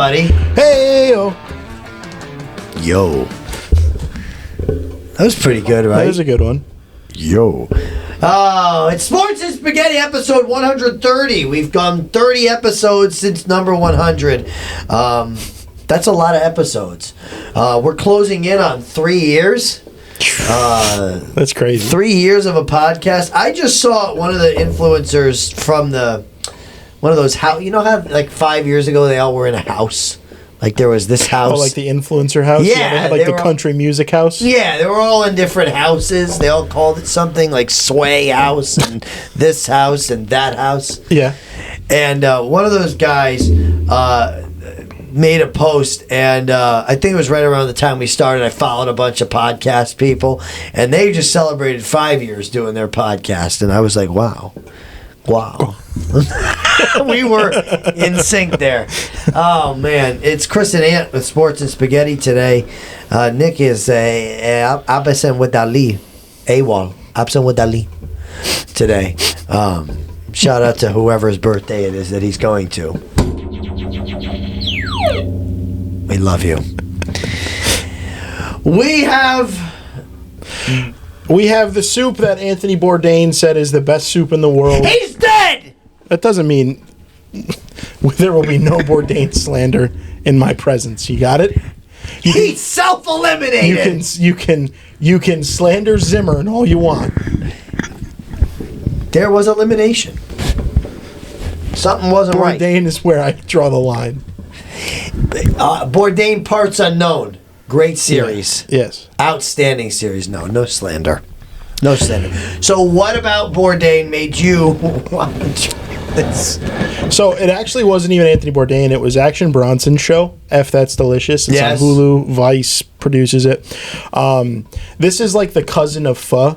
everybody. Hey, Yo. That was pretty good, right? That was a good one. Yo. Oh, it's Sports and Spaghetti episode 130. We've gone 30 episodes since number 100. That's a lot of episodes. We're closing in on 3 years. That's crazy. 3 years of a podcast. I just saw one of the influencers from one of those house. You know how like 5 years ago they all were in a house? Like there was this house. Oh, like the influencer house? Yeah. They had like the country music house? Yeah, they were all in different houses. They all called it something like Sway House and this house and that house. Yeah. And one of those guys made a post, and I think it was right around the time we started. I followed a bunch of podcast people, and they just celebrated 5 years doing their podcast. And I was like, wow. We were in sync there. Oh man, it's Chris and Ant with Sports and Spaghetti today. Nick is absent with Ali, absent with Ali today. Shout out to whoever's birthday it is that he's going to. We love you. We have the soup that Anthony Bourdain said is the best soup in the world. He's dead! That doesn't mean there will be no Bourdain slander in my presence. You got it? He's self-eliminated! You can slander Zimmer and all you want. There was elimination. Something wasn't right. Bourdain is where I draw the line. Bourdain Parts Unknown. Great series. Yeah. Yes. Outstanding series. No slander. No slander. So what about Bourdain made you watch this? So it actually wasn't even Anthony Bourdain. It was Action Bronson's show, F That's Delicious. It's yes. on Hulu. Vice produces it. This is like the cousin of Pho.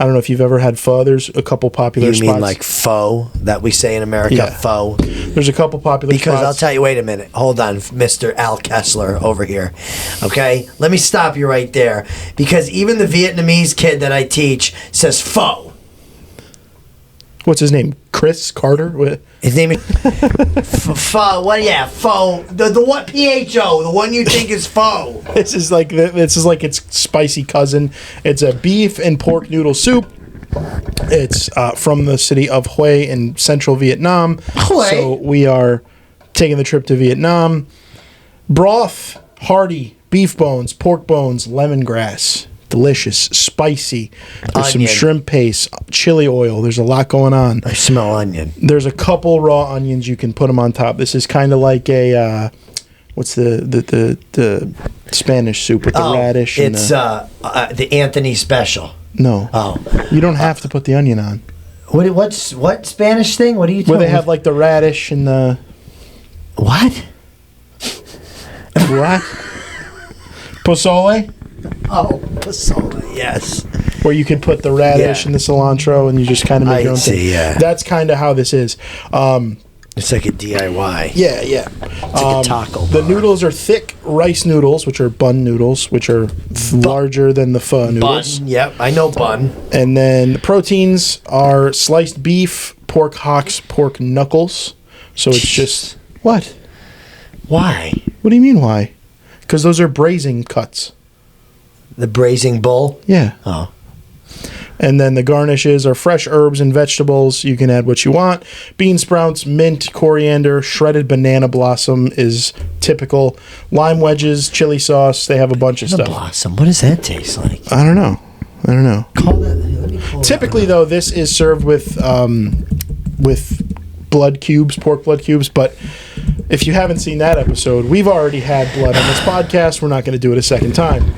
I don't know if you've ever had pho. There's a couple popular spots. You mean like pho that we say in America? Yeah. Pho. There's a couple popular spots. Because I'll tell you, wait a minute. Hold on, Mr. Al Kessler over here. Okay? Let me stop you right there. Because even the Vietnamese kid that I teach says pho. What's his name? Chris Carter? What? His name is pho. What? Yeah, pho. The what? PHO. The one you think is pho. This is like its spicy cousin. It's a beef and pork noodle soup. It's from the city of Hue in central Vietnam. Hue. So we are taking the trip to Vietnam. Broth, hearty, beef bones, pork bones, lemongrass. Delicious, spicy. There's Onion. some shrimp paste, chili oil. There's a lot going on. I smell onion. There's a couple raw onions. You can put them on top. This is kind of like a what's the Spanish soup with the radish? It's the Anthony special. No. Oh, you don't have to put the onion on. what Spanish thing? What are you talking? Where they have like the radish and the what? what? Pozole? Oh, pozole. Yes. Where you can put the radish and the cilantro and you just kind of make your own thing. Yeah. That's kind of how this is. It's like a DIY. Yeah. It's like a taco The bar. noodles are thick rice noodles, which are bun noodles, which are larger than the pho noodles. Bun. Yep, I know bun. And then the proteins are sliced beef, pork hocks, pork knuckles. So it's just... What? Why? What do you mean why? Because those are braising cuts. The braising bull? Yeah. Oh. And then the garnishes are fresh herbs and vegetables. You can add what you want. Bean sprouts, mint, coriander, shredded banana blossom is typical. Lime wedges, chili sauce. They have a bunch of The stuff. blossom. What does that taste like? I don't know. Call that. Let me call Typically, though, this is served with blood cubes, pork blood cubes. But if you haven't seen that episode, we've already had blood on this podcast. We're not going to do it a second time.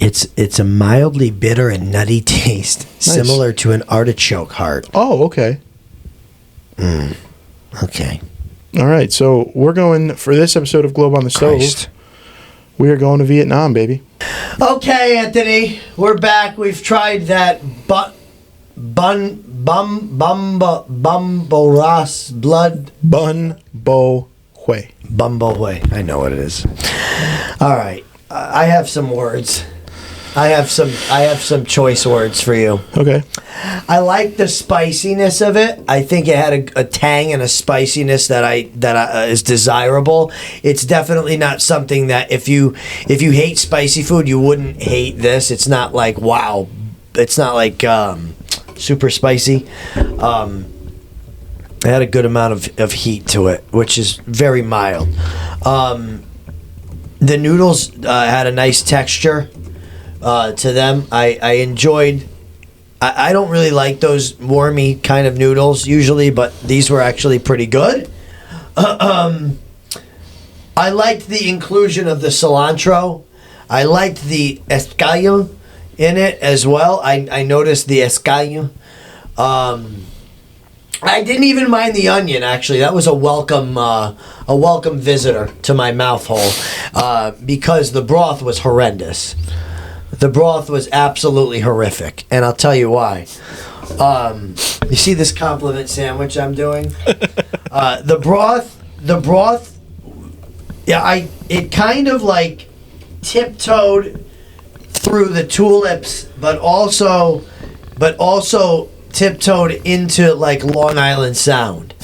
It's a mildly bitter and nutty taste, Nice. similar to an artichoke heart. Oh, okay. Okay. All right. So we're going for this episode of Globe on the Stove. Christ. We are going to Vietnam, baby. Okay, Anthony, we're back. We've tried that bumbo ras blood Bun Bo Hue. bumbo way. I know what it is. All right, I have some words. I have some choice words for you. Okay. I like the spiciness of it. I think it had a tang and a spiciness that is desirable. It's definitely not something that if you hate spicy food, you wouldn't hate this. It's not like wow. It's not like super spicy. It had a good amount of heat to it, which is very mild. The noodles had a nice texture to them. I enjoyed. I don't really like those warmy kind of noodles usually, but these were actually pretty good. I liked the inclusion of the cilantro. I liked the escayo in it as well. I noticed the escayo. I didn't even mind the onion. Actually, that was a welcome visitor to my mouth hole because the broth was horrendous. The broth was absolutely horrific, and I'll tell you why. You see this compliment sandwich I'm doing? The broth. Yeah, it kind of like tiptoed through the tulips, but also tiptoed into like Long Island Sound.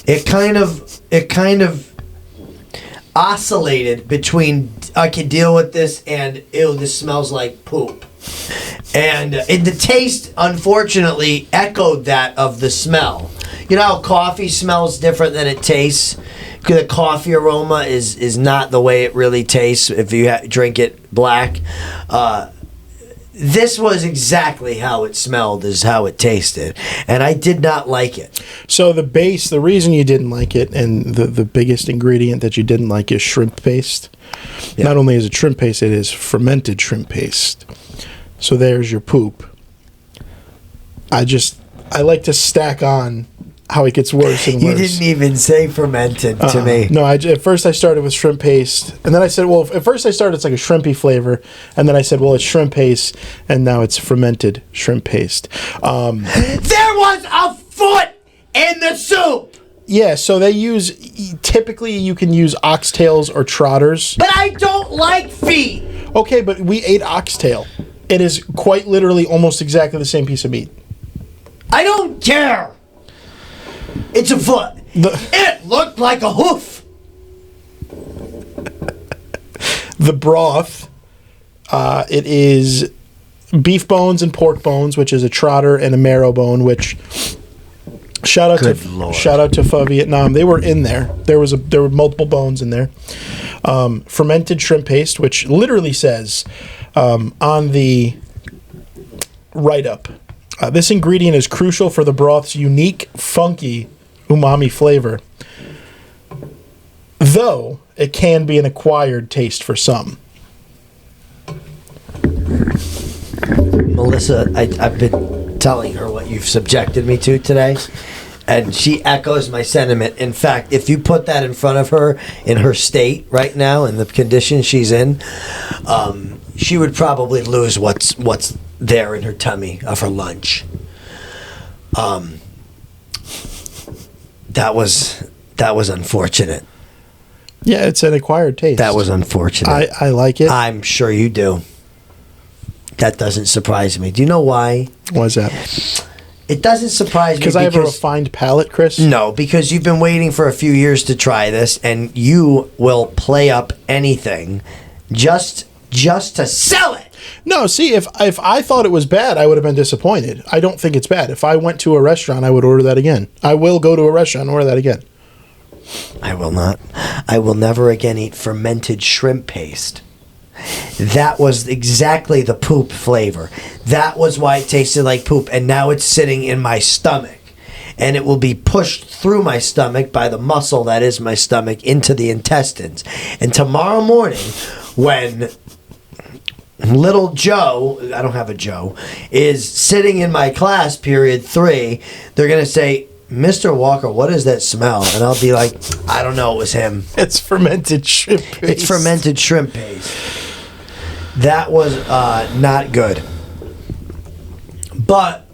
It kind of oscillated between I can deal with this and ew, this smells like poop. And the taste unfortunately echoed that of the smell. You know how coffee smells different than it tastes? The coffee aroma is not the way it really tastes if you drink it black. This was exactly how it smelled is how it tasted, and I did not like it. So the reason you didn't like it, and the biggest ingredient that you didn't like is shrimp paste. Yeah. Not only is it shrimp paste, it is fermented shrimp paste. So there's your poop. I like to stack on how it gets worse and worse. You didn't even say fermented to me. No, at first I started with shrimp paste, and then I said, well, at first I started it's like a shrimpy flavor, and then I said, well, it's shrimp paste, and now it's fermented shrimp paste. There was a foot in the soup! Yeah, so typically you can use oxtails or trotters. But I don't like feet! Okay, but we ate oxtail. It is quite literally almost exactly the same piece of meat. I don't care! It's a foot. It looked like a hoof. The broth, it is beef bones and pork bones, which is a trotter and a marrow bone. Which shout out to Pho Vietnam. They were in there. There were multiple bones in there. Fermented shrimp paste, which literally says on the write-up. This ingredient is crucial for the broth's unique, funky umami flavor, though it can be an acquired taste for some. Melissa, I've been telling her what you've subjected me to today, and she echoes my sentiment. In fact, if you put that in front of her in her state right now, in the condition she's in, she would probably lose what's there in her tummy of her lunch. That was unfortunate. Yeah, it's an acquired taste. That was unfortunate. I like it. I'm sure you do. That doesn't surprise me. Do you know why? Why is that? It doesn't surprise me because I have a refined palate, Chris? No, because you've been waiting for a few years to try this, and you will play up anything just to sell it. No, see, if I thought it was bad, I would have been disappointed. I don't think it's bad. If I went to a restaurant, I would order that again. I will go to a restaurant and order that again. I will not. I will never again eat fermented shrimp paste. That was exactly the poop flavor. That was why it tasted like poop, and now it's sitting in my stomach. And it will be pushed through my stomach by the muscle that is my stomach into the intestines. And tomorrow morning, when little Joe, I don't have a Joe, is sitting in my class, period 3, they're going to say, Mr. Walker, what is that smell? And I'll be like, I don't know, it was him. It's fermented shrimp paste. It's fermented shrimp paste. That was not good. But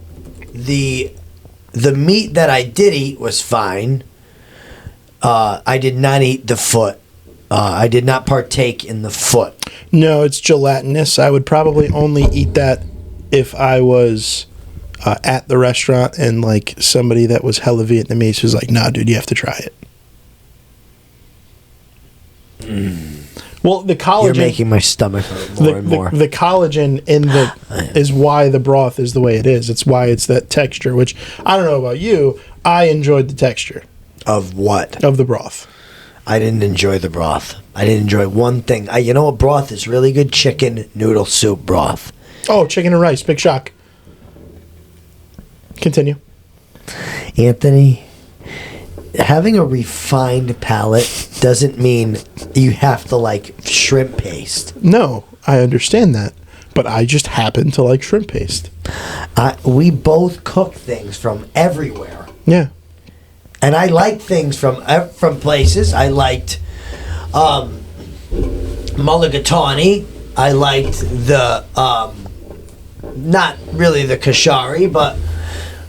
the meat that I did eat was fine. I did not eat the foot. I did not partake in the foot. No, it's gelatinous. I would probably only eat that if I was at the restaurant and like somebody that was hella Vietnamese was like, "Nah, dude, you have to try it." Well, the collagen. You're making my stomach hurt more and more. The collagen in the is why the broth is the way it is. It's why it's that texture. Which I don't know about you. I enjoyed the texture Of what? of the broth. I didn't enjoy the broth. I didn't enjoy one thing. You know what broth is really good? Chicken noodle soup broth. Oh, chicken and rice. Big shock. Continue. Anthony, having a refined palate doesn't mean you have to like shrimp paste. No, I understand that. But I just happen to like shrimp paste. We both cook things from everywhere. Yeah. And I liked things from places. I liked mulligatawny. I liked the not really the kashari, but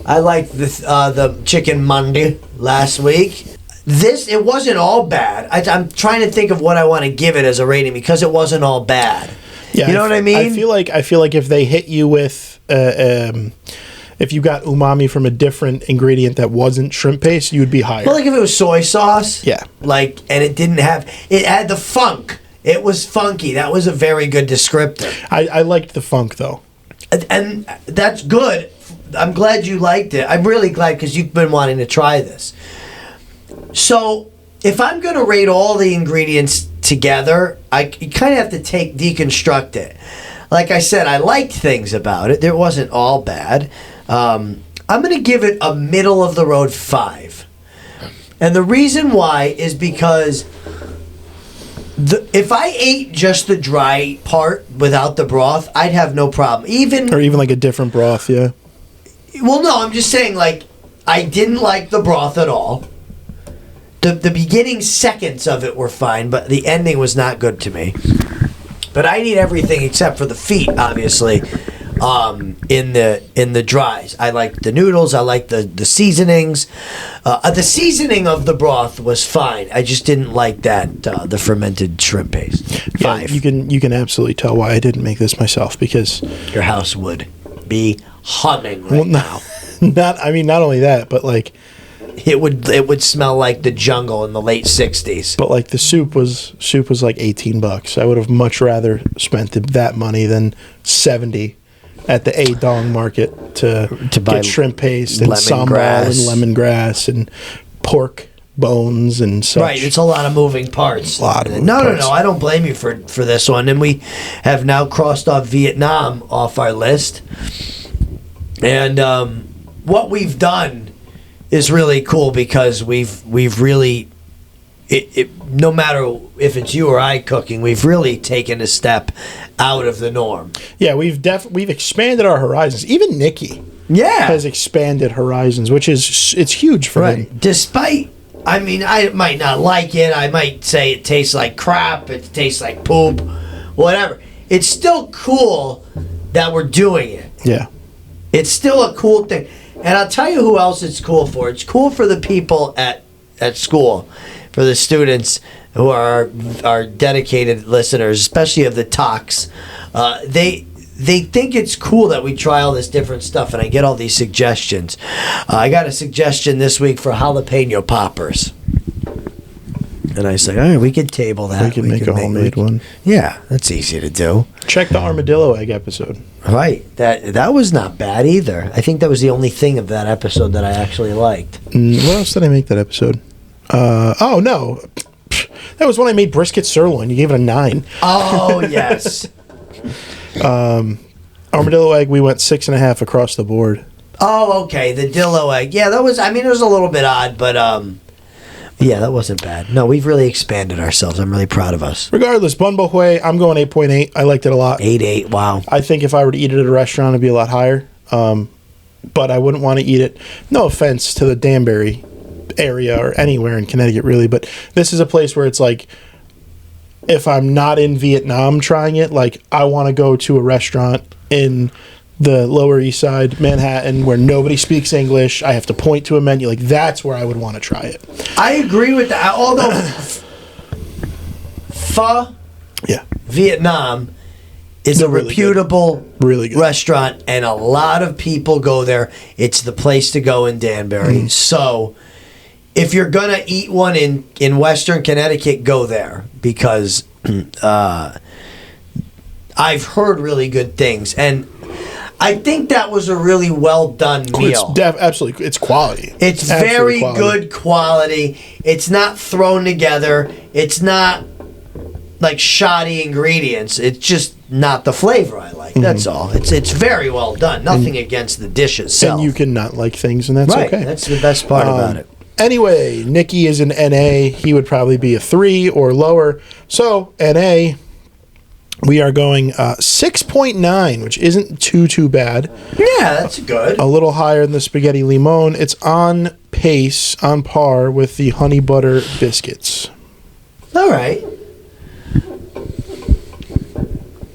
I liked the chicken mandi last week. It wasn't all bad. I'm trying to think of what I want to give it as a rating because it wasn't all bad. Yeah, you know what I mean? I feel like if they hit you with if you got umami from a different ingredient that wasn't shrimp paste, you would be higher. Well, like if it was soy sauce, yeah, and it had the funk. It was funky. That was a very good descriptor. I liked the funk though, and that's good. I'm glad you liked it. I'm really glad because you've been wanting to try this. So, if I'm going to rate all the ingredients together, you kind of have to deconstruct it. Like I said, I liked things about it. It wasn't all bad. I'm going to give it a middle of the road 5. And the reason why is because if I ate just the dry part without the broth, I'd have no problem. Or even like a different broth, yeah. Well, no, I'm just saying, like, I didn't like the broth at all. The beginning seconds of it were fine, but the ending was not good to me. But I eat everything except for the feet, obviously, in the dries. I like the noodles. I like the seasonings. The seasoning of the broth was fine. I just didn't like that the fermented shrimp paste. 5. Yeah, you can absolutely tell why I didn't make this myself because your house would be humming now. Not only that, but like it would smell like the jungle in the late 60s. But like the soup was like $18. I would have much rather spent that money than $70 at the A Dong market to buy get shrimp paste and sambal and lemongrass and pork bones and such. Right, it's a lot of moving parts. No, I don't blame you for this one. And we have now crossed off Vietnam off our list. And what we've done is really cool because we've really no matter if it's you or I cooking, we've really taken a step out of the norm. Yeah, we've expanded our horizons. Even Nikki has expanded horizons, which it's huge for him. Despite, I mean, I might not like it. I might say it tastes like crap. It tastes like poop. Whatever. It's still cool that we're doing it. Yeah. It's still a cool thing. And I'll tell you who else it's cool for. It's cool for the people at school, for the students who are dedicated listeners, especially of the talks. They think it's cool that we try all this different stuff, and I get all these suggestions. I got a suggestion this week for jalapeno poppers. And I say, all right, we could table that. We can make a homemade one. Yeah, that's easy to do. Check the armadillo egg episode. Right. That was not bad either. I think that was the only thing of that episode that I actually liked. What else did I make that episode? Oh, no. That was when I made brisket sirloin. You gave it a 9. Oh, yes. Armadillo egg, we went 6.5 across the board. Oh, okay. The dillo egg. Yeah, that was, it was a little bit odd, but yeah, that wasn't bad. No, we've really expanded ourselves. I'm really proud of us. Regardless, Bun Bo Hui, I'm going 8.8. I liked it a lot. 8.8, wow. I think if I were to eat it at a restaurant, it'd be a lot higher. But I wouldn't want to eat it. No offense to the Danbury area or anywhere in Connecticut, really. But this is a place where it's like, if I'm not in Vietnam trying it, like I want to go to a restaurant in the Lower East Side, Manhattan, where nobody speaks English. I have to point to a menu. Like, that's where I would want to try it. I agree with that. Although, Pho Yeah. Vietnam is a really reputable Really good. restaurant, and a lot of people go there. It's the place to go in Danbury. So if you're going to eat one in Western Connecticut, go there, because I've heard really good things. And I think that was a really well done meal. Absolutely. It's quality. It's very good quality. It's not thrown together. It's not like shoddy ingredients. It's just not the flavor I like. That's all. It's very well done. Nothing against the dish itself. And you can not like things, and that's right. okay. That's the best part about it. Anyway, Nicky is an NA. He would probably be a 3 or lower. So, NA, we are going 6.9, which isn't too bad. Yeah, that's good. A little higher than the spaghetti limon. It's on pace, on par with the honey butter biscuits. All right.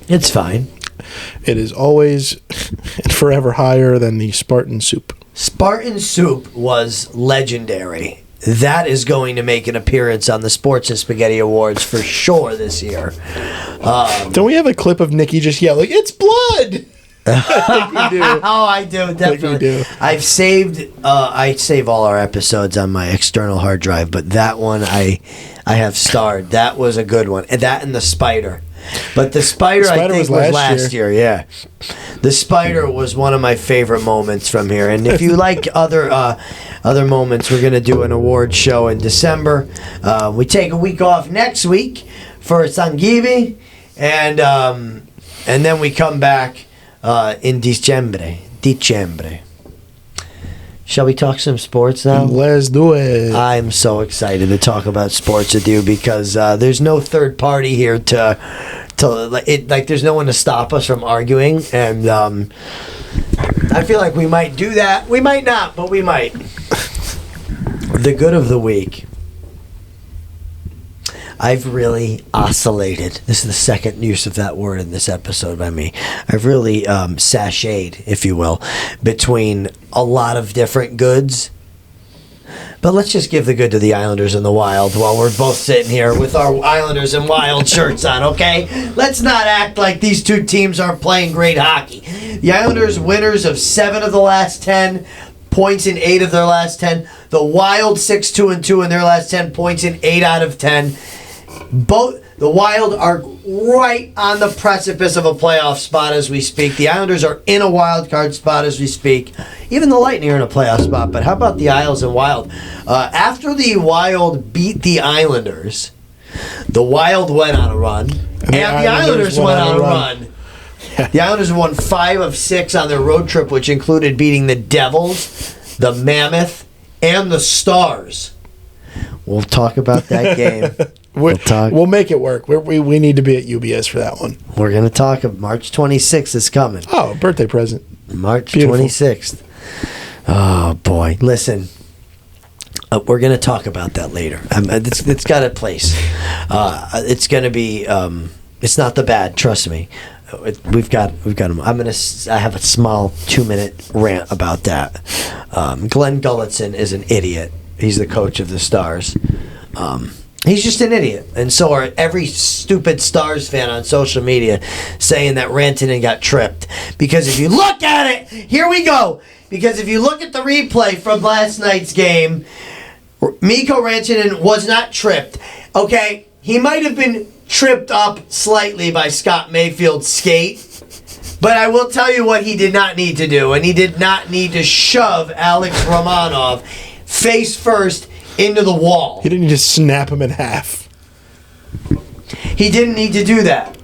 It's fine. It is always and forever higher than the Spartan soup. Spartan soup was legendary. That is going to make an appearance on the Sports and Spaghetti Awards for sure this year. Don't we have a clip of Nicky just yelling, "It's blood"? I think we do. Oh, I do, definitely. do. I've saved. I save all our episodes on my external hard drive, but that one I have starred. That was a good one. And that and the spider. But the spider I think was last year. Yeah, the spider was one of my favorite moments from here. And if you like other moments, we're gonna do an award show in December. We take a week off next week for Thanksgiving, and then we come back in December. Shall we talk some sports now? Let's do it. I'm so excited to talk about sports with you because there's no third party here to there's no one to stop us from arguing, and I feel like we might do that. We might not, but we might. The good of the week. I've really oscillated. This is the second use of that word in this episode by me. I've really sashayed, if you will, between a lot of different goods. But let's just give the good to the Islanders and the Wild while we're both sitting here with our Islanders and Wild shirts on, okay? Let's not act like these two teams aren't playing great hockey. The Islanders winners of 7 of the last 10, points in 8 of their last 10. The Wild 6-2-2 in their last 10, points in 8 out of 10. Both the Wild are right on the precipice of a playoff spot as we speak. The Islanders are in a wild card spot as we speak. Even the Lightning are in a playoff spot. But how about the Isles and Wild? After the Wild beat the Islanders, the Wild went on a run, and the Islanders went on a run. The Islanders have won 5 of 6 on their road trip, which included beating the Devils, the Mammoth, and the Stars. We'll talk about that game. We'll make it work. We need to be at UBS for that one. We're going to talk. March 26th is coming. Oh, birthday present. March Beautiful. 26th. Oh, boy. Listen, we're going to talk about that later. It's got a place. It's going to be... it's not the bad, trust me. We've got them. I have a small 2-minute rant about that. Glenn Gulletson is an idiot. He's the coach of the Stars. He's just an idiot, and so are every stupid Stars fan on social media saying that Rantanen got tripped. Because if you look at it, here we go. Because if you look at the replay from last night's game, Mikko Rantanen was not tripped. Okay, he might have been tripped up slightly by Scott Mayfield's skate, but I will tell you what he did not need to do, and he did not need to shove Alex Romanov face first into the wall. He didn't just snap him in half. He didn't need to do that.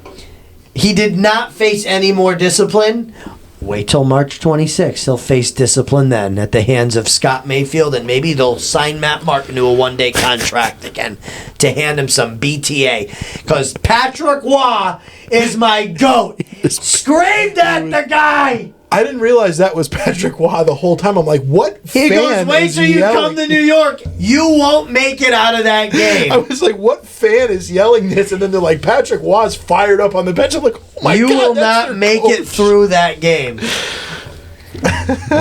He did not face any more discipline. Wait till March 26th. He'll face discipline then at the hands of Scott Mayfield, and maybe they'll sign Matt Martin to a one-day contract again to hand him some BTA. Because Patrick Waugh is my GOAT. Screamed at the guy. I didn't realize that was Patrick Waugh the whole time. I'm like, what He goes, wait till you come to New York. You won't make it out of that game. I was like, what fan is yelling this? And then they're like, Patrick Waugh's fired up on the bench. I'm like, oh my God. You will not make it through that game.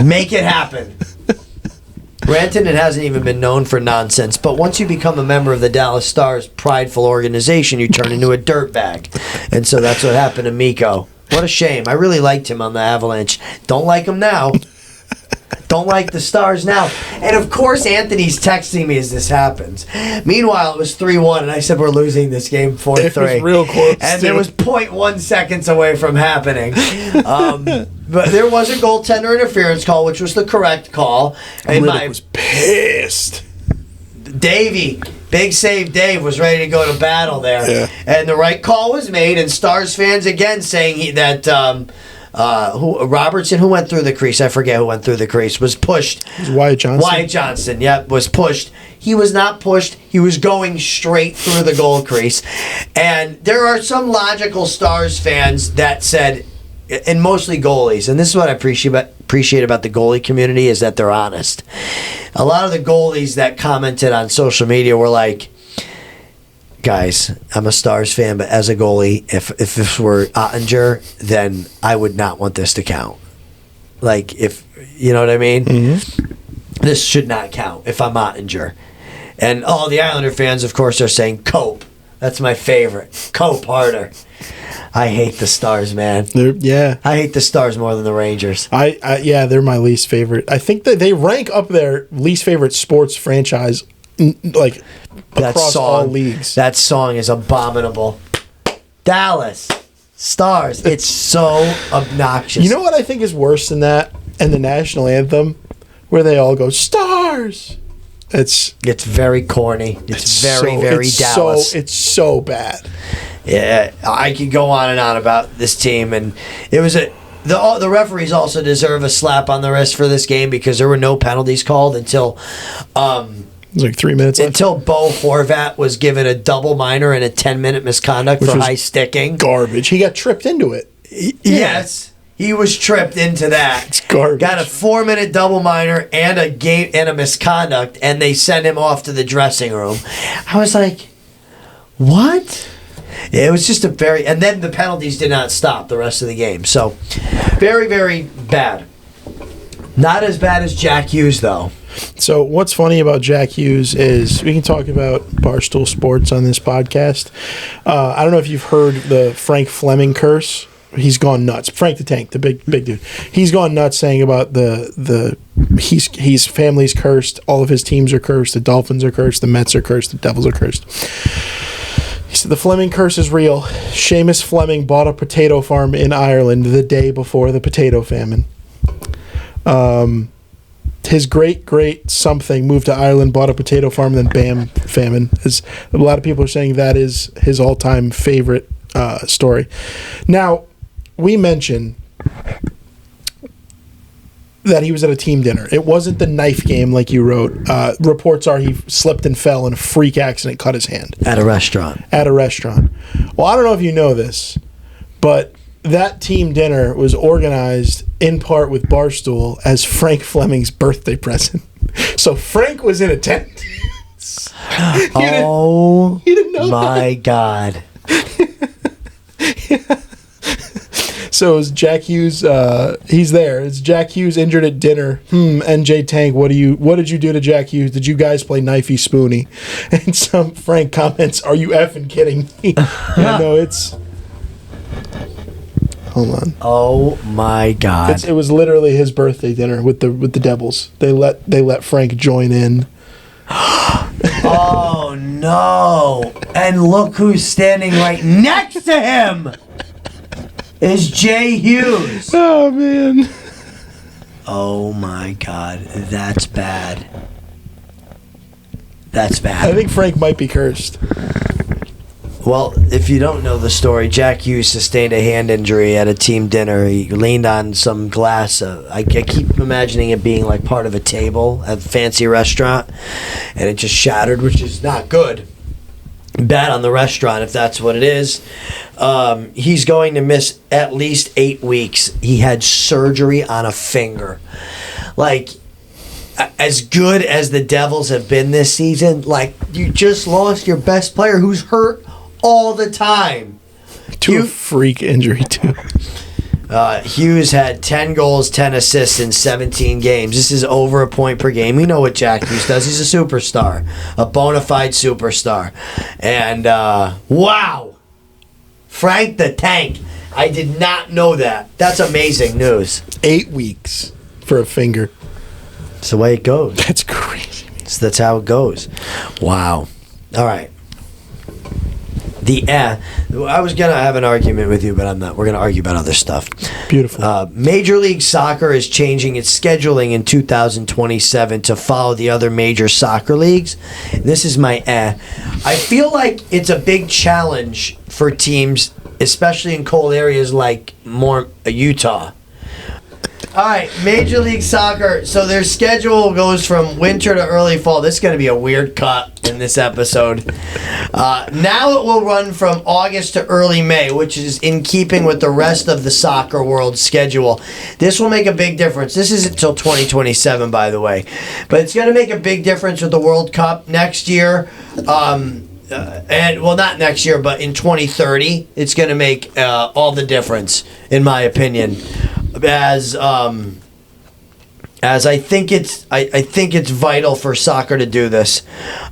Make it happen. Rantanen hasn't even been known for nonsense, but once you become a member of the Dallas Stars' prideful organization, you turn into a dirtbag. And so that's what happened to Mikko. What a shame. I really liked him on the Avalanche. Don't like him now. Don't like the Stars now. And of course, Anthony's texting me as this happens. Meanwhile, it was 3-1, and I said we're losing this game 4-3. It was real close. And it was 0.1 seconds away from happening. But there was a goaltender interference call, which was the correct call. And Riddick was pissed. Davey, big save Dave, was ready to go to battle there. Yeah. And the right call was made, and Stars fans again saying that Robertson, who went through the crease, I forget who went through the crease, was pushed. It was Wyatt Johnson. Wyatt Johnson, yep, was pushed. He was not pushed. He was going straight through the goal crease. And there are some logical Stars fans that said, and mostly goalies, and this is what I appreciate about the goalie community, is that they're honest. A lot of the goalies that commented on social media were like, guys, I'm a Stars fan, but as a goalie, if this were Ottinger, then I would not want this to count. Like, if, you know what I mean? Mm-hmm. This should not count if I'm Ottinger. And all the Islander fans, of course, are saying Coop. That's my favorite. Coop harder. I hate the Stars, man. Yeah. I hate the Stars more than the Rangers. Yeah, they're my least favorite. I think that they rank up their least favorite sports franchise, like, across all leagues. That song is abominable. Dallas Stars. It's so obnoxious. You know what I think is worse than that? And the national anthem, where they all go, Stars! It's very corny. It's very Dallas. It's so bad. Yeah, I could go on and on about this team, and it was the referees also deserve a slap on the wrist for this game because there were no penalties called until it was like 3 minutes left. Until Bo Horvat was given a double minor and a 10-minute misconduct for high sticking. Garbage. He got tripped into it. Yes. He was tripped into that. It's garbage. Got a 4-minute double minor and a misconduct, and they sent him off to the dressing room. I was like, what? Yeah, it was just and then the penalties did not stop the rest of the game. So, very, very bad. Not as bad as Jack Hughes, though. So what's funny about Jack Hughes is we can talk about Barstool Sports on this podcast. I don't know if you've heard the Frank Fleming curse. He's gone nuts. Frank the Tank, the big dude. He's gone nuts saying about his family's cursed. All of his teams are cursed. The Dolphins are cursed. The Mets are cursed. The Devils are cursed. He said the Fleming curse is real. Seamus Fleming bought a potato farm in Ireland the day before the potato famine. His great something moved to Ireland, bought a potato farm, then bam, famine. A lot of people are saying that is his all-time favorite story. Now, we mentioned that he was at a team dinner. It wasn't the knife game like you wrote. Reports are he slipped and fell in a freak accident, cut his hand. At a restaurant. Well, I don't know if you know this, but that team dinner was organized in part with Barstool as Frank Fleming's birthday present. So Frank was in attendance. You didn't know my that? God. So it was Jack Hughes. He's there. It's Jack Hughes injured at dinner. NJ Tank, what did you do to Jack Hughes? Did you guys play knifey spoony? And some Frank comments, "Are you effing kidding me?" Yeah, no, it's. Hold on. Oh my God! It was literally his birthday dinner with the Devils. They let Frank join in. Oh no! And look who's standing right next to him. Is Jay Hughes. Oh man. Oh my God! That's bad. That's bad. I think Frank might be cursed. Well, if you don't know the story, Jack Hughes sustained a hand injury at a team dinner. He leaned on some glass. I keep imagining it being like part of a table at a fancy restaurant, and it just shattered, which is not good. Bad on the restaurant if that's what it is. He's going to miss at least 8 weeks. He had surgery on a finger. Like, as good as the Devils have been this season, like, you just lost your best player who's hurt all the time. To a freak injury, too. Hughes had 10 goals, 10 assists in 17 games. This is over a point per game. We know what Jack Hughes does. He's a superstar, a bona fide superstar. And, wow, Frank the Tank. I did not know that. That's amazing news. 8 weeks for a finger. That's the way it goes. That's crazy. So that's how it goes. Wow. All right. I was going to have an argument with you, but I'm not. We're going to argue about other stuff. Beautiful. Major League Soccer is changing its scheduling in 2027 to follow the other major soccer leagues. This is my I feel like it's a big challenge for teams, especially in cold areas like Utah. All right, Major League Soccer. So their schedule goes from winter to early fall. This is going to be a weird cut in this episode. Now it will run from August to early May, which is in keeping with the rest of the soccer world schedule. This will make a big difference. This isn't until 2027, by the way. But it's going to make a big difference with the World Cup next year. Not next year, but in 2030, it's going to make all the difference, in my opinion. As I think it's vital for soccer to do this.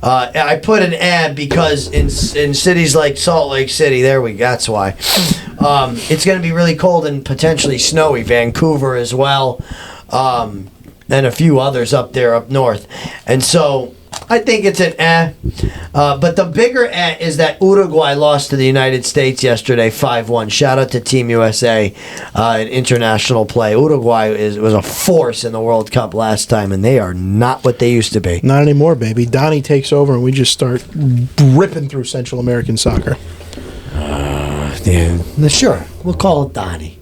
I put an ad because in cities like Salt Lake City, that's why. It's going to be really cold and potentially snowy. Vancouver as well, and a few others up there up north, and so. I think it's an but the bigger is that Uruguay lost to the United States yesterday 5-1. Shout out to Team USA in international play. Uruguay was a force in the World Cup last time, and they are not what they used to be. Not anymore, baby. Donnie takes over, and we just start ripping through Central American soccer. Yeah. Sure, we'll call it Donnie.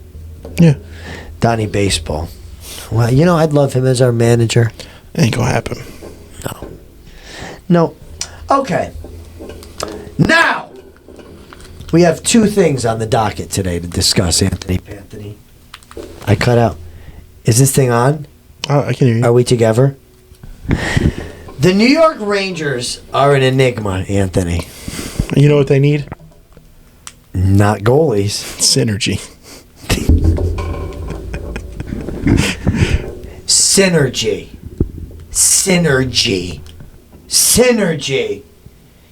Yeah. Donnie Baseball. Well, I'd love him as our manager. Ain't gonna happen. No. Okay. Now, we have two things on the docket today to discuss, Anthony. I cut out. Is this thing on? I can hear you. Are we together? The New York Rangers are an enigma, Anthony. You know what they need? Not goalies. Synergy. Synergy.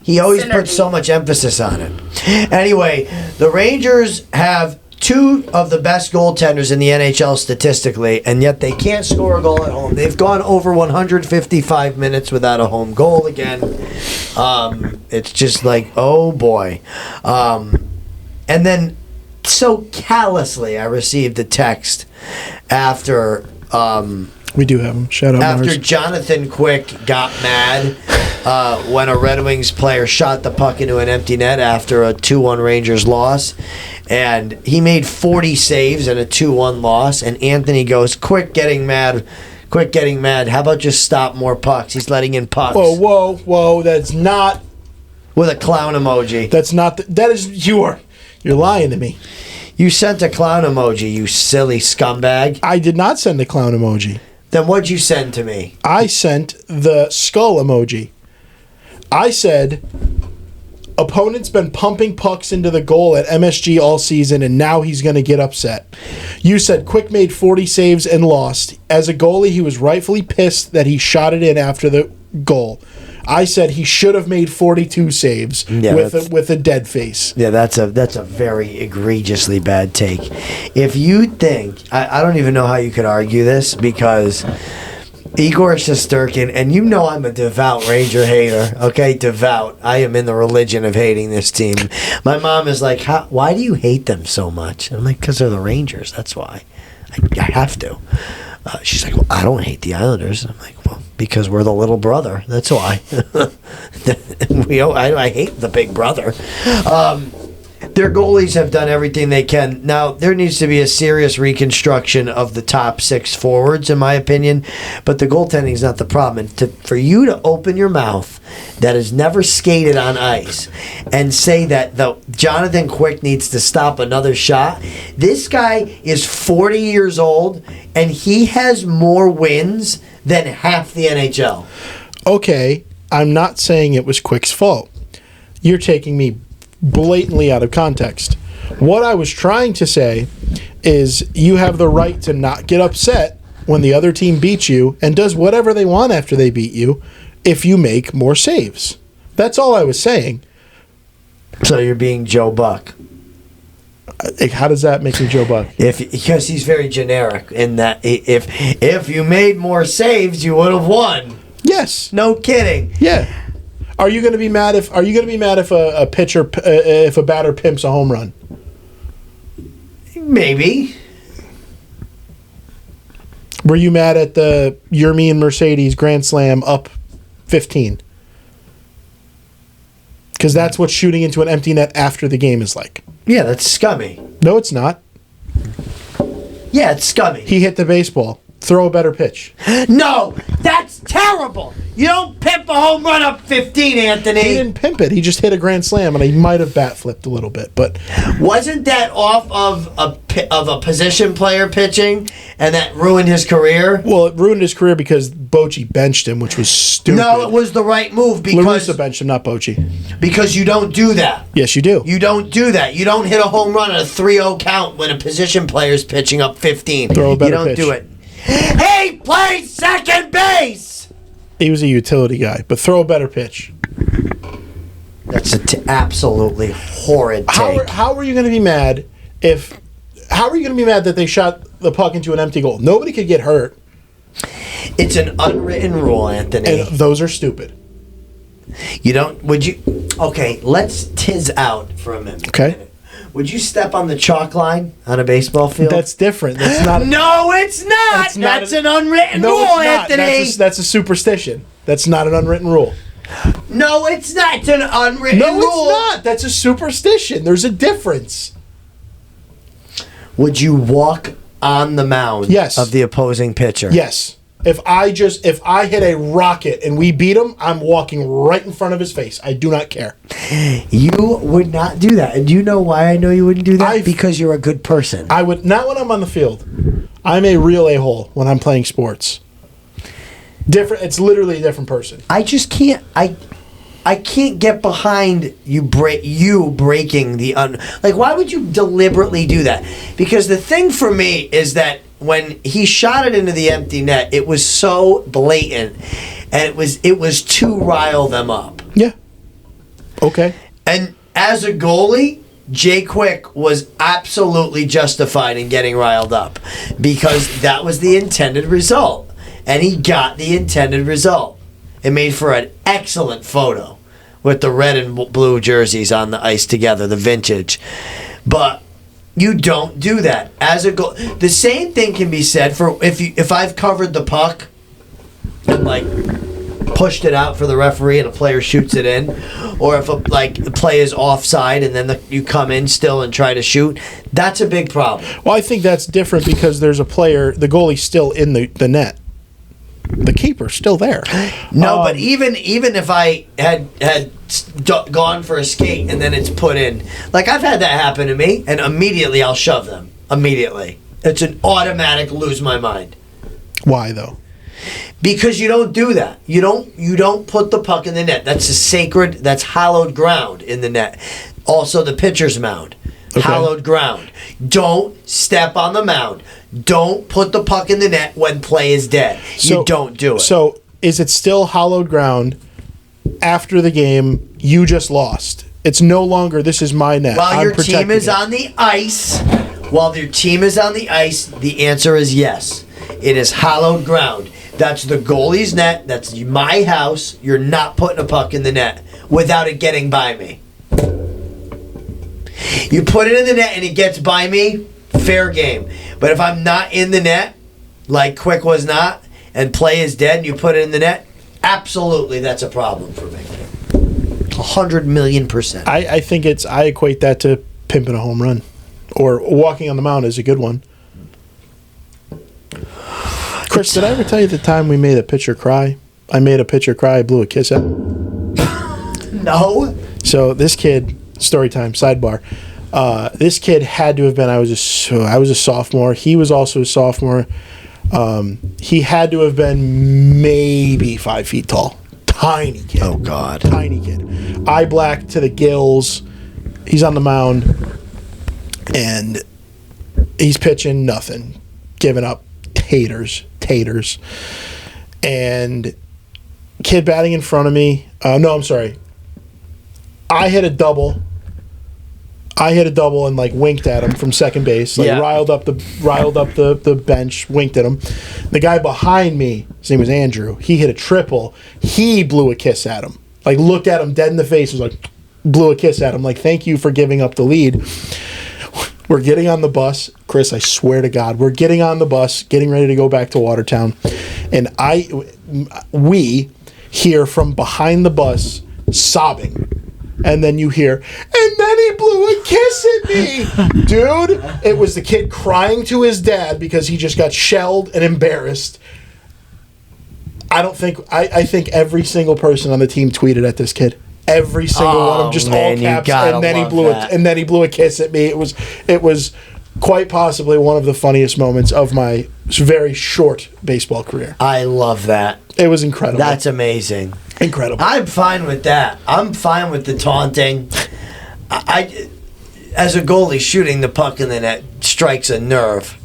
He always puts so much emphasis on it. Anyway, the Rangers have two of the best goaltenders in the NHL statistically, and yet they can't score a goal at home. They've gone over 155 minutes without a home goal again. It's just like, oh boy. And then so callously I received a text after... we do have him. Shout out after Mars. Jonathan Quick got mad when a Red Wings player shot the puck into an empty net after a 2-1 Rangers loss. And he made 40 saves in a 2-1 loss. And Anthony goes, Quick getting mad. How about just stop more pucks? He's letting in pucks. Whoa. That's not... With a clown emoji. That's not... That is... You're lying to me. You sent a clown emoji, you silly scumbag. I did not send the clown emoji. Then what'd you send to me? I sent the skull emoji. I said, opponent's been pumping pucks into the goal at MSG all season, and now he's going to get upset. You said Quick made 40 saves and lost. As a goalie, he was rightfully pissed that he shot it in after the goal. I said he should have made 42 saves with a dead face. Yeah, that's a very egregiously bad take. If you think, I don't even know how you could argue this, because Igor Shesterkin, and I'm a devout Ranger hater, okay? Devout. I am in the religion of hating this team. My mom is like, why do you hate them so much? And I'm like, because they're the Rangers, that's why. I have to. She's like, well, I don't hate the Islanders. I'm like, well, because we're the little brother. That's why. I hate the big brother. Their goalies have done everything they can. Now, there needs to be a serious reconstruction of the top six forwards, in my opinion. But the goaltending is not the problem. And for you to open your mouth that has never skated on ice and say that Jonathan Quick needs to stop another shot. This guy is 40 years old, and he has more wins than half the NHL. Okay, I'm not saying it was Quick's fault. You're taking me blatantly out of context. What I was trying to say is you have the right to not get upset when the other team beats you and does whatever they want after they beat you if you make more saves. That's all I was saying. So you're being Joe Buck. How does that make me Joe Buck? Because he's very generic in that if you made more saves, you would have won. Yes. No kidding. Yeah. Are you going to be mad if a pitcher if a batter pimps a home run? Maybe. Were you mad at the Yermín Mercedes grand slam up 15? Because that's what shooting into an empty net after the game is like. Yeah, that's scummy. No, it's not. Yeah, it's scummy. He hit the baseball. Throw a better pitch. No, that's terrible. You don't pimp a home run up 15, Anthony. He didn't pimp it. He just hit a grand slam, and he might have bat flipped a little bit. But wasn't that off of a position player pitching, and that ruined his career? Well, it ruined his career because Bochy benched him, which was stupid. No, it was the right move because La Russa benched him, not Bochy. Because you don't do that. Yes, you do. You don't do that. You don't hit a home run at a 3-0 count when a position player's pitching up 15. Throw a better pitch. You don't do it. He plays second base. He was a utility guy, but throw a better pitch. That's absolutely horrid take. How are you going to be mad How are you going to be mad that they shot the puck into an empty goal? Nobody could get hurt. It's an unwritten rule, Anthony. And those are stupid. You don't. Would you? Okay, let's tiz out for a minute. Okay. Would you step on the chalk line on a baseball field? That's different. That's not. No, it's not. That's an unwritten rule, Anthony. That's a superstition. That's not an unwritten rule. No, it's not. It's an unwritten rule. No, it's not. That's a superstition. There's a difference. Would you walk on the mound of the opposing pitcher? Yes. If I hit a rocket and we beat him, I'm walking right in front of his face. I do not care. You would not do that. And do you know why I know you wouldn't do that? Because you're a good person. I would not when I'm on the field. I'm a real a-hole when I'm playing sports. Different. It's literally a different person. I just can't. I can't get behind you breaking the why would you deliberately do that? Because the thing for me is that when he shot it into the empty net, it was so blatant, and it was to rile them up. Yeah. Okay. And as a goalie, Jay Quick was absolutely justified in getting riled up because that was the intended result, and he got the intended result. It made for an excellent photo with the red and blue jerseys on the ice together, the vintage. But you don't do that as a goal. The same thing can be said for if I've covered the puck and pushed it out for the referee and a player shoots it in, or if the play is offside and then you come in still and try to shoot. That's a big problem. Well, I think that's different because there's a player, the goalie's still in the net. The keeper's still there. No, but even if I had gone for a skate and then it's put in, I've had that happen to me, and immediately I'll shove them. Immediately, it's an automatic lose my mind. Why though? Because you don't do that. You don't put the puck in the net. That's hallowed ground in the net. Also, the pitcher's mound. Okay. Hallowed ground. Don't step on the mound. Don't put the puck in the net when play is dead. You don't do it. So is it still hallowed ground after the game? You just lost. It's no longer, this is my net. While your team is on the ice, the answer is yes. It is hallowed ground. That's the goalie's net. That's my house. You're not putting a puck in the net without it getting by me. You put it in the net and it gets by me, fair game. But if I'm not in the net, like Quick was not, and play is dead and you put it in the net, absolutely that's a problem for me. 100,000,000%. I think I equate that to pimping a home run. Or walking on the mound is a good one. Chris, did I ever tell you the time we made a pitcher cry? I made a pitcher cry, I blew a kiss at him. No. So this kid, story time, sidebar. This kid had to have been, I was a sophomore. He was also a sophomore. He had to have been maybe 5 feet tall. Tiny kid. Oh, God. Tiny kid. Eye black to the gills. He's on the mound. And He's pitching nothing, giving up taters. And kid batting in front of me. No, I'm sorry. I hit a double and like winked at him from second base. Like riled up the bench, winked at him. The guy behind me, his name was Andrew. He hit a triple. He blew a kiss at him. Like looked at him dead in the face. Was like blew a kiss at him. Like thank you for giving up the lead. We're getting on the bus, Chris. I swear to God, we're getting on the bus, getting ready to go back to Watertown, and we hear from behind the bus sobbing. And then you hear, and then he blew a kiss at me. Dude, it was the kid crying to his dad because he just got shelled and embarrassed. I think every single person on the team tweeted at this kid. Every single one of them, just all caps, and then he blew a kiss at me. It was quite possibly one of the funniest moments of my very short baseball career. I love that. It was incredible. That's amazing. Incredible. I'm fine with that. I'm fine with the taunting. As a goalie, shooting the puck in the net strikes a nerve.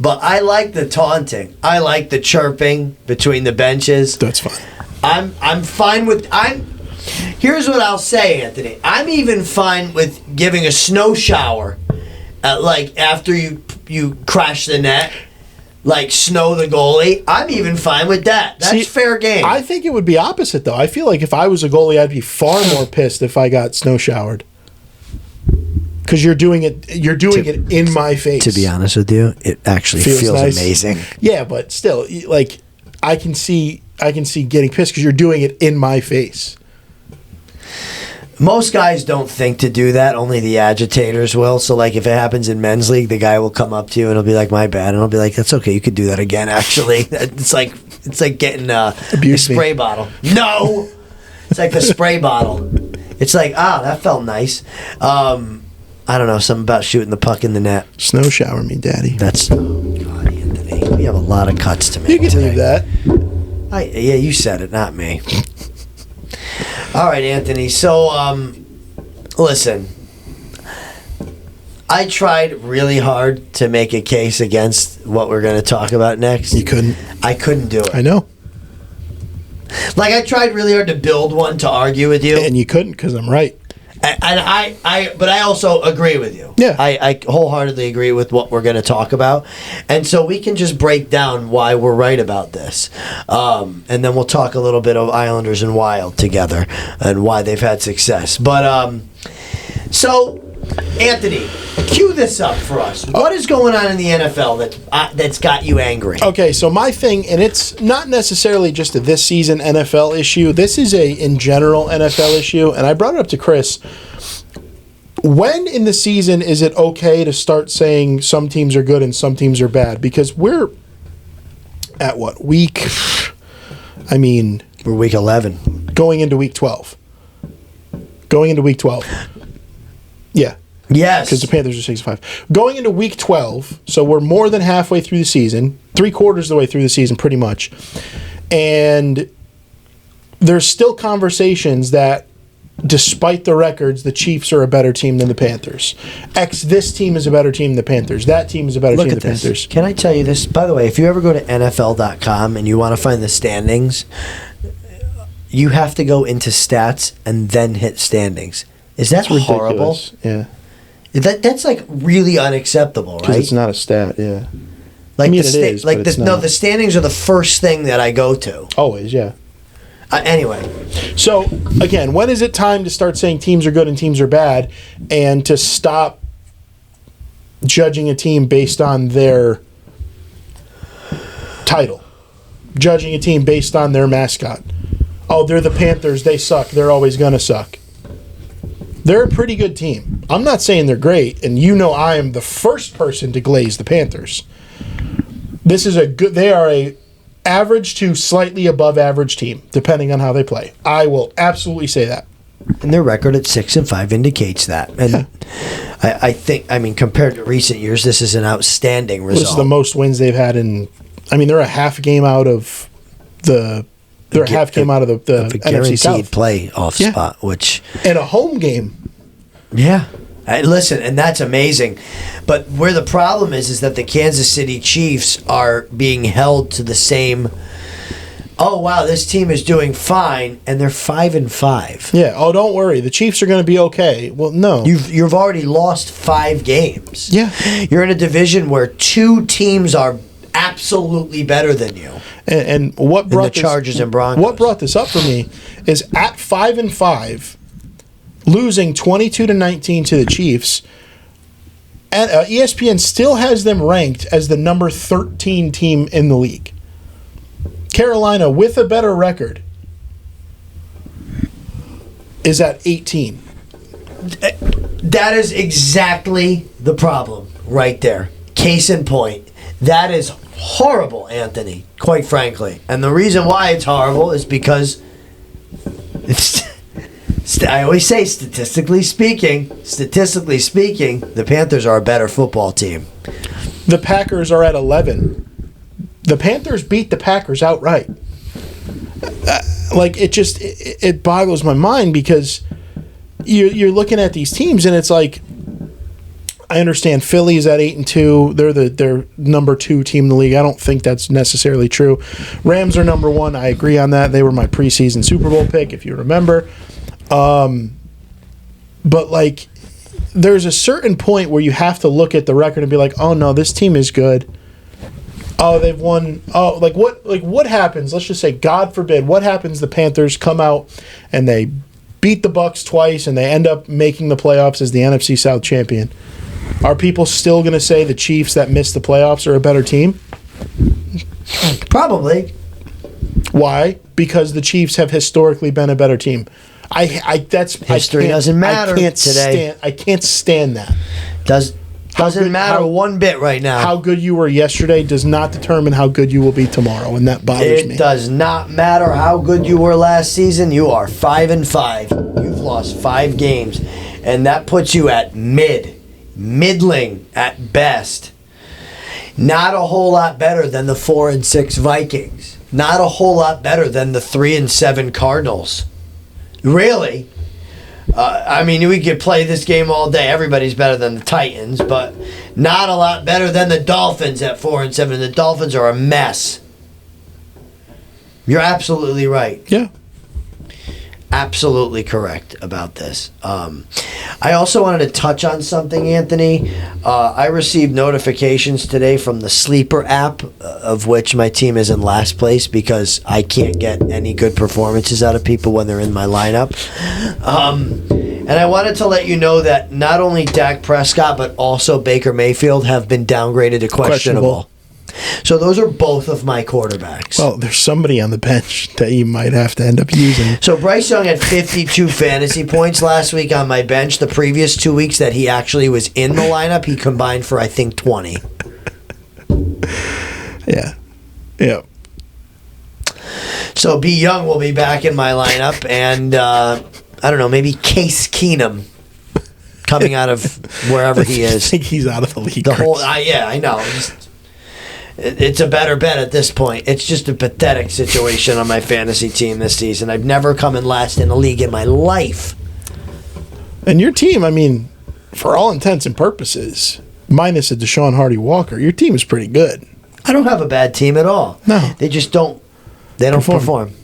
But I like the taunting. I like the chirping between the benches. That's fine. I'm fine with... Here's what I'll say, Anthony. I'm even fine with giving a snow shower, like after you crash the net, like snow the goalie. I'm even fine with that. That's fair game. I think it would be opposite though. I feel like if I was a goalie, I'd be far more pissed if I got snow showered. Because you're doing it in my face. To be honest with you, it actually feels nice. Amazing. Yeah, but still, like I can see getting pissed because you're doing it in my face. Most guys don't think to do that. Only the agitators will. So, like, if it happens in men's league, the guy will come up to you and he'll be like, "My bad," and I'll be like, "That's okay. You could do that again." Actually, it's like getting a spray bottle. No, it's like the spray bottle. It's like, that felt nice. I don't know, something about shooting the puck in the net. Snow shower me, Daddy. That's God, Anthony. We have a lot of cuts to make. You can today. leave that. Yeah, you said it, not me. All right, Anthony. So, listen. I tried really hard to make a case against what we're going to talk about next. You couldn't. I couldn't do it. I know. Like, I tried really hard to build one to argue with you. And you couldn't because I'm right. But I also agree with you. Yeah. I wholeheartedly agree with what we're going to talk about. And so we can just break down why we're right about this. And then we'll talk a little bit of Islanders and Wild together and why they've had success. But, so, Anthony, cue this up for us. What is going on in the NFL that's got you angry? Okay, so my thing, and it's not necessarily just a this season NFL issue. This is a in general NFL issue, and I brought it up to Chris. When in the season is it okay to start saying some teams are good and some teams are bad? Because we're at what week? I mean, we're week 11, going into week 12. Yeah. Yes. Because the Panthers are 6-5. Going into week 12, so we're more than halfway through the season, 3/4 of the way through the season, pretty much. And there's still conversations that, despite the records, the Chiefs are a better team than the Panthers. This team is a better team than the Panthers. That team is a better team than the Panthers. Can I tell you this? By the way, if you ever go to NFL.com and you want to find the standings, you have to go into stats and then hit standings. Is that horrible? Yeah. That's like really unacceptable, right? Because it's not a stat, yeah. Like I mean, it is, but it's not. The standings are the first thing that I go to. Always, yeah. Anyway. So, again, when is it time to start saying teams are good and teams are bad and to stop judging a team based on their title? Judging a team based on their mascot. Oh, they're the Panthers. They suck. They're always going to suck. They're a pretty good team. I'm not saying they're great, and you know I am the first person to glaze the Panthers. They are a average to slightly above average team, depending on how they play. I will absolutely say that. And their record at 6-5 indicates that. And yeah. I think, compared to recent years, this is an outstanding result. This is the most wins they've had they're a half game out of the NFC South playoff spot, which and a home game. Yeah, Listen, and that's amazing. But where the problem is that the Kansas City Chiefs are being held to the same. Oh wow, this team is doing fine, and they're 5-5. Yeah. Oh, don't worry, the Chiefs are going to be okay. Well, no, You've already lost 5 games. Yeah. You're in a division where 2 teams are absolutely better than you. And what brought the Chargers and Broncos. What brought this up for me is at 5-5, losing 22-19 to the Chiefs, and ESPN still has them ranked as the number 13 team in the league. Carolina, with a better record, is at 18. That is exactly the problem right there. Case in point. That is horrible, Anthony, quite frankly. And the reason why it's horrible is because I always say statistically speaking, the Panthers are a better football team. The Packers are at 11. The Panthers beat the Packers outright. It boggles my mind because you're looking at these teams and it's like, I understand Philly's at 8-2. They're number 2 team in the league. I don't think that's necessarily true. Rams are number 1. I agree on that. They were my preseason Super Bowl pick, if you remember. But like, there's a certain point where you have to look at the record and be like, oh no, this team is good. Oh, they've won. Oh, what happens? Let's just say, God forbid, what happens? The Panthers come out and they beat the Bucs twice and they end up making the playoffs as the NFC South champion. Are people still going to say the Chiefs that missed the playoffs are a better team? Probably. Why? Because the Chiefs have historically been a better team. History doesn't matter today. I can't stand that. Doesn't matter one bit right now. How good you were yesterday does not determine how good you will be tomorrow, and that bothers me. It does not matter how good you were last season. You are 5-5. You've lost 5 games, and that puts you at middling at best. Not a whole lot better than the 4-6 Vikings. Not a whole lot better than the 3-7 Cardinals. Really? I mean, we could play this game all day. Everybody's better than the Titans, but not a lot better than the Dolphins at 4-7. The Dolphins are a mess. You're absolutely right. Yeah. Absolutely correct about this. I also wanted to touch on something, Anthony. I received notifications today from the Sleeper app, of which my team is in last place because I can't get any good performances out of people when they're in my lineup. And I wanted to let you know that not only Dak Prescott, but also Baker Mayfield have been downgraded to questionable. So those are both of my quarterbacks. Well, there's somebody on the bench that you might have to end up using. So Bryce Young had 52 fantasy points last week on my bench. The previous 2 weeks that he actually was in the lineup, he combined for, I think, 20. Yeah. Yeah. So B. Young will be back in my lineup, and I don't know, maybe Case Keenum coming out of wherever he is. I think he's out of the league. Yeah, I know. It's a better bet at this point. It's just a pathetic situation on my fantasy team this season. I've never come in last in a league in my life. And your team, I mean, for all intents and purposes, minus a Deshaun Hardy Walker, your team is pretty good. I don't have a bad team at all. No. They just don't. They don't perform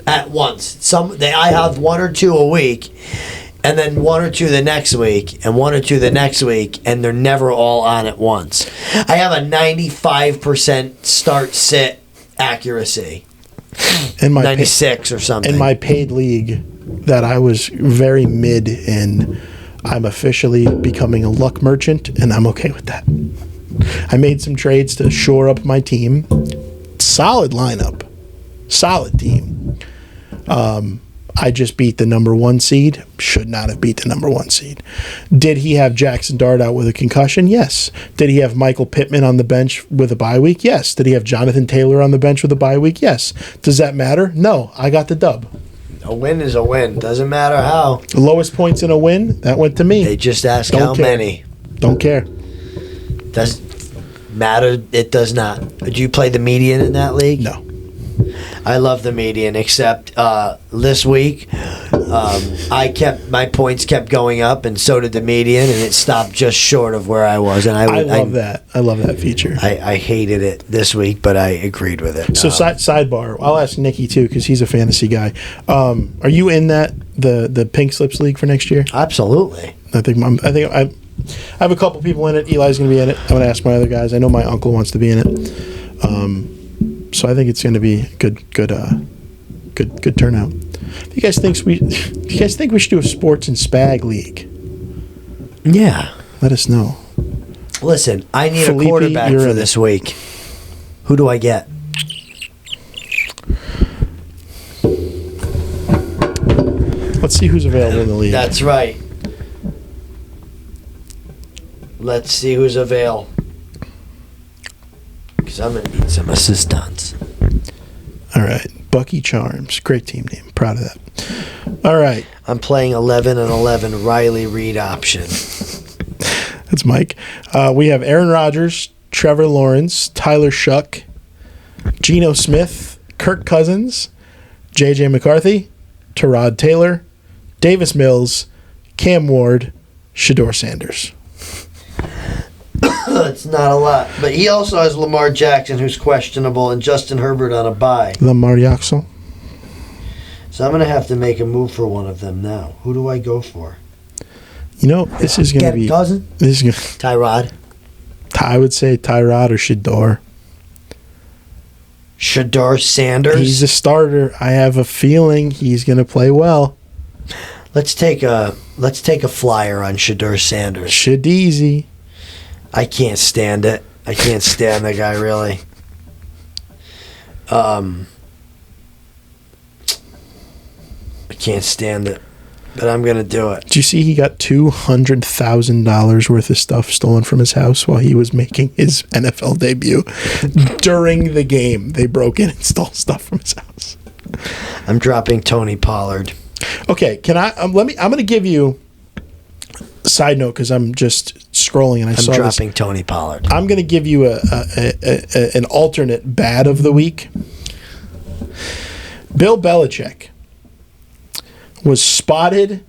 at once. I have 1 or 2 a week, and then 1 or 2 the next week, and 1 or 2 the next week, and they're never all on at once. I have a 95% start-sit accuracy. In my 96 or something. In my paid league that I was very mid in, I'm officially becoming a luck merchant, and I'm okay with that. I made some trades to shore up my team. Solid lineup. Solid team. I just beat the number 1 seed. Should not have beat the number 1 seed. Did he have Jackson Dart out with a concussion? Yes. Did he have Michael Pittman on the bench with a bye week? Yes. Did he have Jonathan Taylor on the bench with a bye week? Yes. Does that matter? No. I got the dub. A win is a win. Doesn't matter how. The lowest points in a win, that went to me. They just ask how many. Don't care. Does matter? It does not. Do you play the median in that league? No. I love the median, except this week, My points kept going up, and so did the median, and it stopped just short of where I was. And I love that. I love that feature. I hated it this week, but I agreed with it. So sidebar, I'll ask Nicky too because he's a fantasy guy. Are you in the Pink Slips League for next year? Absolutely. I have a couple people in it. Eli's going to be in it. I'm going to ask my other guys. I know my uncle wants to be in it. So I think it's going to be good turnout. Do you guys think we should do a sports and spag league? Yeah. Let us know. Listen, I need Felipe, a quarterback for this week. Who do I get? Let's see who's available in the league. That's right. Let's see who's available. Because I'm going to need some assistance. All right. Bucky Charms. Great team name. Proud of that. All right. I'm playing 11 and 11 Riley Reed option. That's Mike. We have Aaron Rodgers, Trevor Lawrence, Tyler Shuck, Geno Smith, Kirk Cousins, J.J. McCarthy, Tyrod Taylor, Davis Mills, Cam Ward, Shedeur Sanders. It's not a lot. But he also has Lamar Jackson, who's questionable, and Justin Herbert on a bye. Lamar Jackson. So I'm going to have to make a move for one of them now. Who do I go for? You know, this is going to be... Cousin? This is Tyrod. I would say Tyrod or Shedeur. Shedeur Sanders? He's a starter. I have a feeling he's going to play well. Let's take a flyer on Shedeur Sanders. Shadeezy. I can't stand it. I can't stand the guy, really. I can't stand it. But I'm going to do it. Did you see he got $200,000 worth of stuff stolen from his house while he was making his NFL debut? During the game, they broke in and stole stuff from his house. I'm dropping Tony Pollard. Okay, can I? I'm going to give you a side note because I'm just scrolling and I saw this. I'm dropping Tony Pollard. I'm going to give you an alternate bad of the week. Bill Belichick was spotted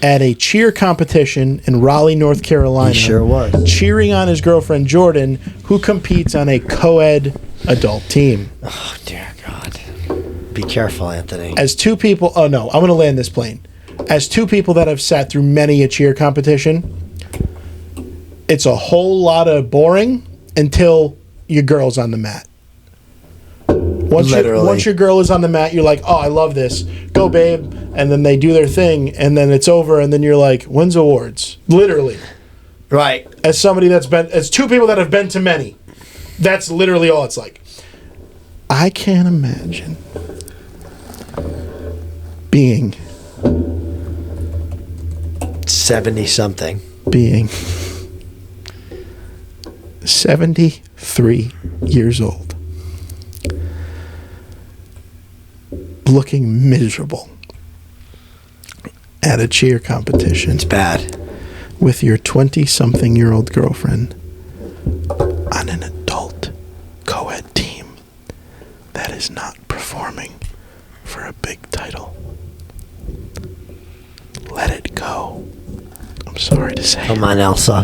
at a cheer competition in Raleigh, North Carolina. He sure was. Cheering on his girlfriend Jordan, who competes on a co-ed adult team. Oh, dear God. Be careful, Anthony. As two people... Oh, no. I'm going to land this plane. As two people that have sat through many a cheer competition, it's a whole lot of boring until your girl's on the mat. Once your girl is on the mat, you're like, oh, I love this. Go, babe. And then they do their thing, and then it's over, and then you're like, when's awards? Literally. Right. As somebody as two people that have been to many, that's literally all it's like. I can't imagine being 70-something. Being 73 years old. Looking miserable at a cheer competition. It's bad. With your 20-something-year-old girlfriend on an adult co-ed team that is not performing for a big title. Let it go. I'm sorry to say. Come on, Elsa.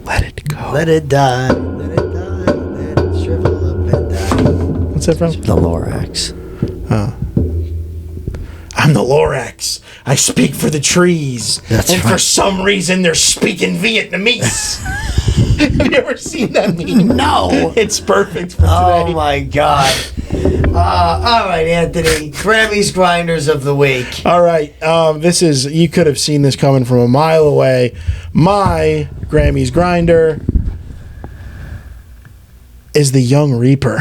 Let it go. Let it die. Let it die. Let it shrivel up and die. What's that from? The Lorax. I'm the Lorax. I speak for the trees. That's and right. For some reason, they're speaking Vietnamese. Have you ever seen that meme? No. It's perfect for Oh, today. my God. All right, Anthony. Grammys Grinders of the Week. All right. This is, you could have seen this coming from a mile away. My Grammys Grinder is the Young Reaper.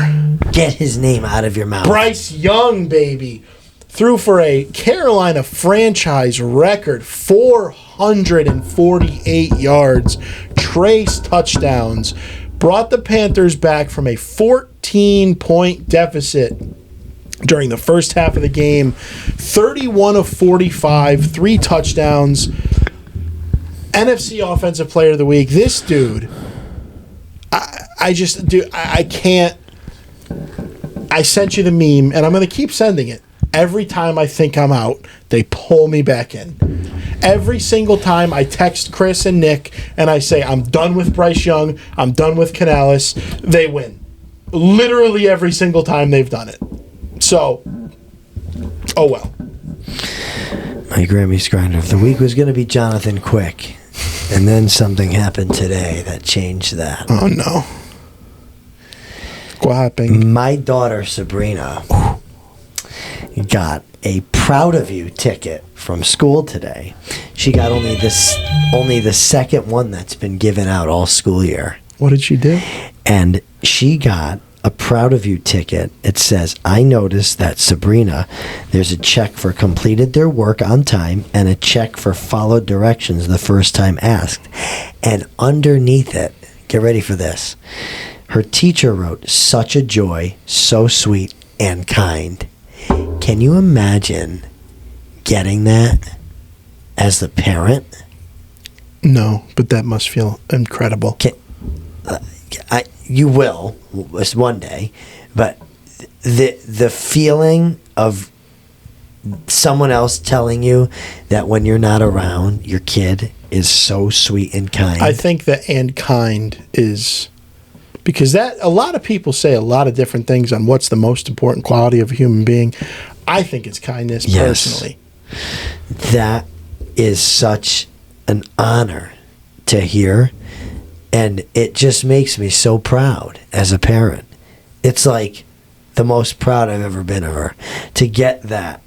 Get his name out of your mouth. Bryce Young, baby. Threw for a Carolina franchise record 448 yards, trace touchdowns, brought the Panthers back from a 14-point deficit during the first half of the game. 31 of 45, 3 touchdowns. NFC Offensive Player of the Week. This dude, I can't. I sent you the meme, and I'm going to keep sending it. Every time I think I'm out, they pull me back in. Every single time I text Chris and Nick and I say, I'm done with Bryce Young, I'm done with Canales, they win. Literally every single time they've done it. So, oh well. My Grammys grinder of the week was going to be Jonathan Quick. And then something happened today that changed that. Oh, no. What happened? My daughter, Sabrina, got a Proud of You ticket from school today. She got only the second one that's been given out all school year. What did she do? And she got a Proud of You ticket. It says, I noticed that Sabrina, there's a check for completed their work on time and a check for followed directions the first time asked. And underneath it, get ready for this, her teacher wrote, such a joy, so sweet and kind. Can you imagine getting that as the parent? No, but that must feel incredible. You will one day, but the feeling of someone else telling you that when you're not around, your kid is so sweet and kind. I think that and kind is because that a lot of people say a lot of different things on what's the most important quality of a human being. I think it's kindness personally. That is such an honor to hear. And it just makes me so proud as a parent. It's like the most proud I've ever been of her to get that.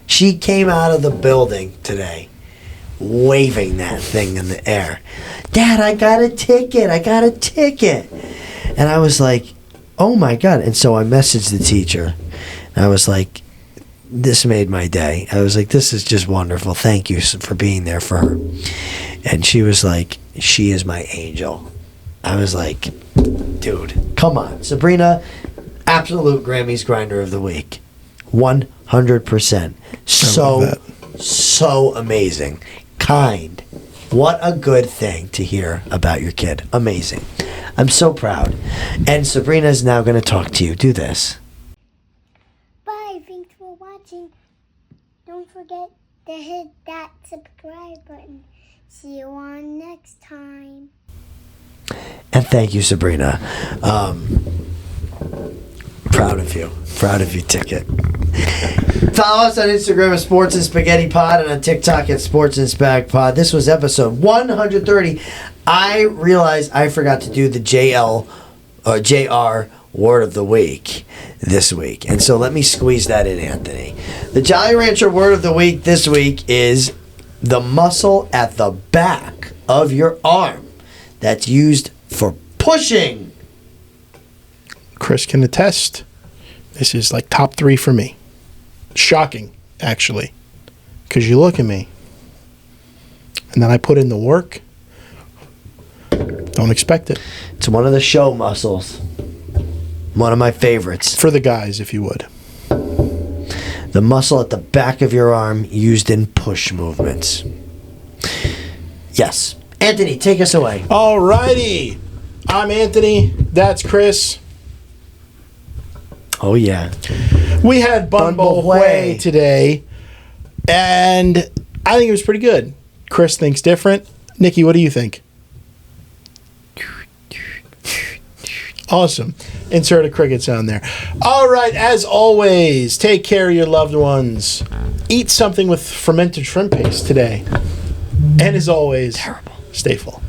She came out of the building today waving that thing in the air. Dad, I got a ticket. I got a ticket. And I was like, oh my God. And so I messaged the teacher. And I was like, this made my day. I was like, this is just wonderful. Thank you for being there for her. And she was like, she is my angel. I was like, dude, come on. Sabrina, absolute Grammys grinder of the week. 100%. So amazing. Kind. What a good thing to hear about your kid. Amazing. I'm so proud. And Sabrina's now going to talk to you. Do this. Bye. Thanks for watching. Don't forget to hit that subscribe button. See you on next time. And thank you, Sabrina. Proud of you. Proud of you, Ticket. Follow us on Instagram at Sports and Spaghetti Pod and on TikTok at Sports and Spag Pod. This was episode 130. I realized I forgot to do the JR word of the week this week. And so let me squeeze that in, Anthony. The Jolly Rancher word of the week this week is the muscle at the back of your arm that's used for pushing. Chris can attest. This is like top 3 for me. Shocking, actually. Because you look at me, and then I put in the work. Don't expect it. It's one of the show muscles. One of my favorites. For the guys, if you would. The muscle at the back of your arm used in push movements. Yes. Anthony, take us away. All righty. I'm Anthony. That's Chris. Oh, yeah. We had Bumble Way today, and I think it was pretty good. Chris thinks different. Nikki, what do you think? Awesome. Insert a cricket sound there. All right, as always, take care of your loved ones. Eat something with fermented shrimp paste today. And as always, stay full.